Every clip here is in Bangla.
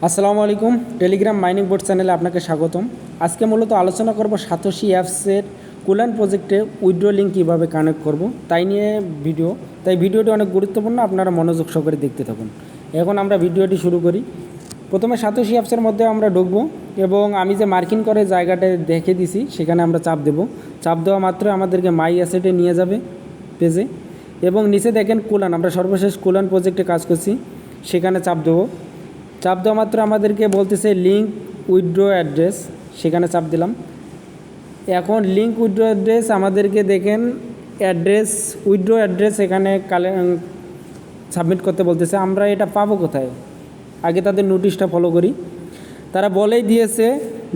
আসসালামু আলাইকুম। টেলিগ্রাম মাইনিং বোর্ড চ্যানেলে আপনাকে স্বাগতম। আজকে মূলত আলোচনা করব সাতোশি অ্যাপসের কুলান প্রজেক্টে উইথড্র লিঙ্ক কীভাবে কানেক্ট করব তাই নিয়ে ভিডিও। তাই ভিডিওটি অনেক গুরুত্বপূর্ণ, আপনারা মনোযোগ সহকারে দেখতে থাকুন। এখন আমরা ভিডিওটি শুরু করি। প্রথমে সাতোশি অ্যাপসের মধ্যে আমরা ঢুকবো এবং আমি যে মার্কিং করে জায়গাটা দেখে দিছি সেখানে আমরা চাপ দেব। চাপ দেওয়া মাত্র আমাদেরকে মাই অ্যাসেটে নিয়ে যাবে পেজে, এবং নিচে দেখেন কুলান, আমরা সর্বশেষ কুলান প্রজেক্টে কাজ করছি, সেখানে চাপ দেবো। চাপ দেওয়া মাত্র আমাদেরকে বলতেছে লিঙ্ক উইথড্র অ্যাড্রেস, সেখানে চাপ দিলাম। এখন লিঙ্ক উইথড্র অ্যাড্রেস আমাদেরকে দেখেন অ্যাড্রেস উইথড্র অ্যাড্রেস এখানে সাবমিট করতে বলতেছে। আমরা এটা পাবো কোথায়? আগে তাদের নোটিশটা ফলো করি। তারা বলেই দিয়েছে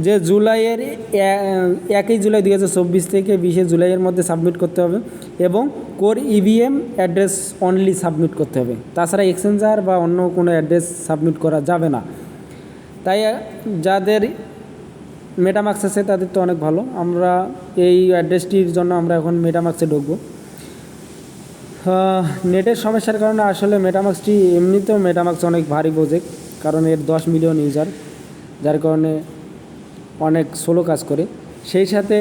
যে জুলাইয়ের 1 জুলাই 2024 থেকে 20 জুলাইয়ের মধ্যে সাবমিট করতে হবে এবং core EVM address only submit করতে হবে, তাছাড়া এক্সচেঞ্জার বা অন্য কোনো অ্যাড্রেস সাবমিট করা যাবে না। তাই যাদের মেটামাক্স আছে তাদের তো অনেক ভালো। আমরা এই অ্যাড্রেসটির জন্য আমরা এখন মেটামাক্সে ঢুকবো। নেটের সমস্যার কারণে আসলে মেটামাক্সটি, এমনিতেও মেটামাক্স অনেক ভারী প্রজেক্ট, কারণ এর 10 মিলিয়ন ইউজার, যার কারণে অনেক স্লো কাজ করে। সেই সাথে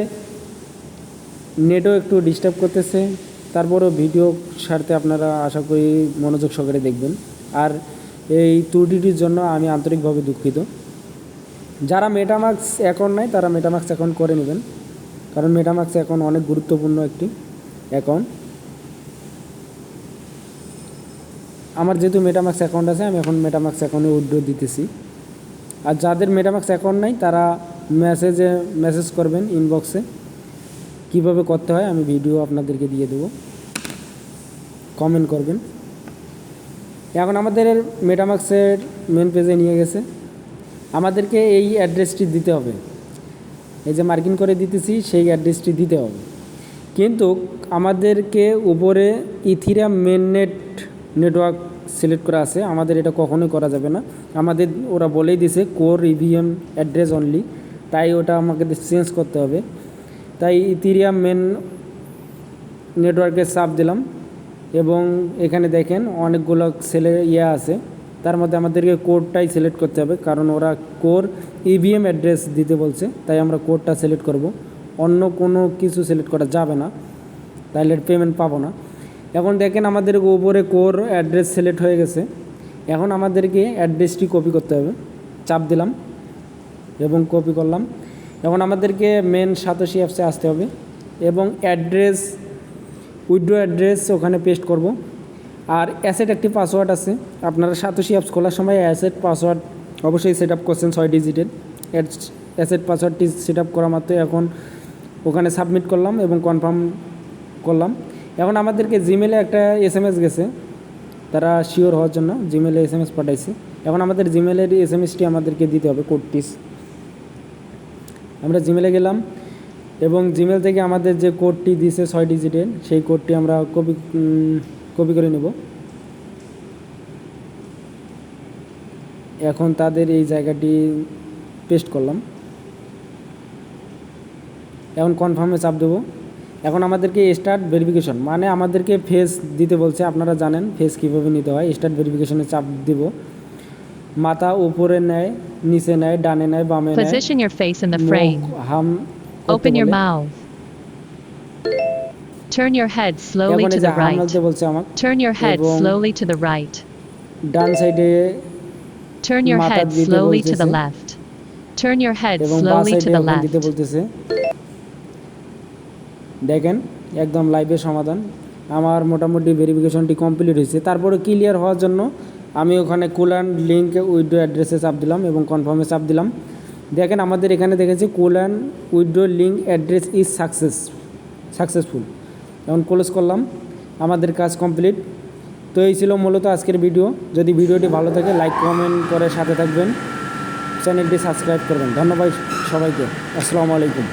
নেটও একটু ডিস্টার্ব করতেছে। তারপরেও ভিডিও সারতে আপনারা আশা করি মনোযোগ সহকারে দেখবেন। আর এই ত্রুটিটির জন্য আমি আন্তরিকভাবে দুঃখিত। যারা মেটামাক্স অ্যাকাউন্ট নাই তারা মেটামাক্স অ্যাকাউন্ট করে নেবেন, কারণ মেটামাক্স অ্যাকাউন্ট অনেক গুরুত্বপূর্ণ একটি অ্যাকাউন্ট। আমার যেহেতু মেটামাক্স অ্যাকাউন্ট আছে, আমি এখন মেটামাক্স অ্যাকাউন্টে উইথড্র দিতেছি। আর যাদের মেটামাক্স অ্যাকাউন্ট নাই তারা মেসেজ করবেন ইনবক্সে, কিভাবে করতে হয় আমি ভিডিও আপনাদেরকে দিয়ে দেবো, কমেন্ট করবেন। এখন আমাদের মেটামাক্সের মেন পেজে নিয়ে গেছে। আমাদেরকে এই অ্যাড্রেসটি দিতে হবে, এই যে মার্কিং করে দিতেছি সেই অ্যাড্রেসটি দিতে হবে। কিন্তু আমাদেরকে উপরে ইথিরিয়াম নেটওয়ার্ক সিলেক্ট করা আছে, আমাদের এটা কখনোই করা যাবে না। আমাদের ওরা বলেই দিছে কোর ইভিএম অ্যাড্রেস অনলি, তাই ওটা আমাকে চেঞ্জ করতে হবে। তাই ইথিরিয়াম নেটওয়ার্কে চাপ দিলাম এবং এখানে দেখেন অনেকগুলো আছে, তার মধ্যে আমাদেরকে কোডটাই সিলেক্ট করতে হবে, কারণ ওরা কোর ইভিএম অ্যাড্রেস দিতে বলছে। তাই আমরা কোডটা সিলেক্ট করব, অন্য কোনো কিছু সিলেক্ট করা যাবে না, তাহলে পেমেন্ট পাবো না। এখন দেখেন আমাদের উপরে কোর অ্যাড্রেস সিলেক্ট হয়ে গেছে। এখন আমাদেরকে অ্যাড্রেসটি কপি করতে হবে, চাপ দিলাম এবং কপি করলাম। এখন আমাদেরকে মেন সাতোশি অ্যাপসে আসতে হবে এবং উইথড্র অ্যাড্রেস ওখানে পেস্ট করব। আর অ্যাসেট একটি পাসওয়ার্ড আছে, আপনারা সাতোশি অ্যাপস খোলার সময় অ্যাসেট পাসওয়ার্ড অবশ্যই সেট আপ করছেন 6 ডিজিটের। অ্যাসেট পাসওয়ার্ডটি সেট আপ করা মাত্র এখন ওখানে সাবমিট করলাম এবং কনফার্ম করলাম। এখন আমাদেরকে জিমেলে একটা SMS গেছে, তারা শিওর হওয়ার জন্য জিমেলে SMS পাঠাইছে। এখন আমাদের জিমেলের SMSটি আমাদেরকে দিতে হবে, কোডটি। আমরা জিমেলে গেলাম এবং জিমেল থেকে আমাদের যে কোডটি দিয়েছে 6 ডিজিটের, সেই কোডটি আমরা কপি করে নেব। এখন তাদের এই জায়গাটি পেস্ট করলাম, এখন কনফার্মে চাপ দেবো। এখন আমাদেরকে স্টার্ট ভেরিফিকেশন, মানে আমাদেরকে ফেস দিতে বলছে। আপনারা জানেন ফেস কীভাবে নিতে হয়। স্টার্ট ভেরিফিকেশনে চাপ দেব। মাথা উপরে নেয়, নিচে নেয়, ডানে নেয়, বামে নেয়। Position your face in the frame. Open your mouth. Turn your head slowly to the right. Turn your head slowly to the right. ডান সাইডে Turn your head slowly to the left. Turn your head slowly to the left. দেখেন একদম লাইভে সমাধান। আমার মোটামুটি ভেরিফিকেশনটি কমপ্লিট হয়েছে। তারপরে ক্লিয়ার হওয়ার জন্য আমি ওখানে কুলান লিঙ্ক উইথড্র অ্যাড্রেসে চাপ দিলাম এবং কনফার্মে চাপ দিলাম। দেখেন আমাদের এখানে দেখেছি কুলান withdraw link address is successful. এখন ক্লোজ করলাম, আমাদের কাজ কমপ্লিট। তো এই ছিল মূলত আজকের ভিডিও। যদি ভিডিওটি ভালো থাকে লাইক কমেন্ট করে সাথে থাকবেন, চ্যানেলটি সাবস্ক্রাইব করবেন। ধন্যবাদ সবাইকে। আসসালামু আলাইকুম।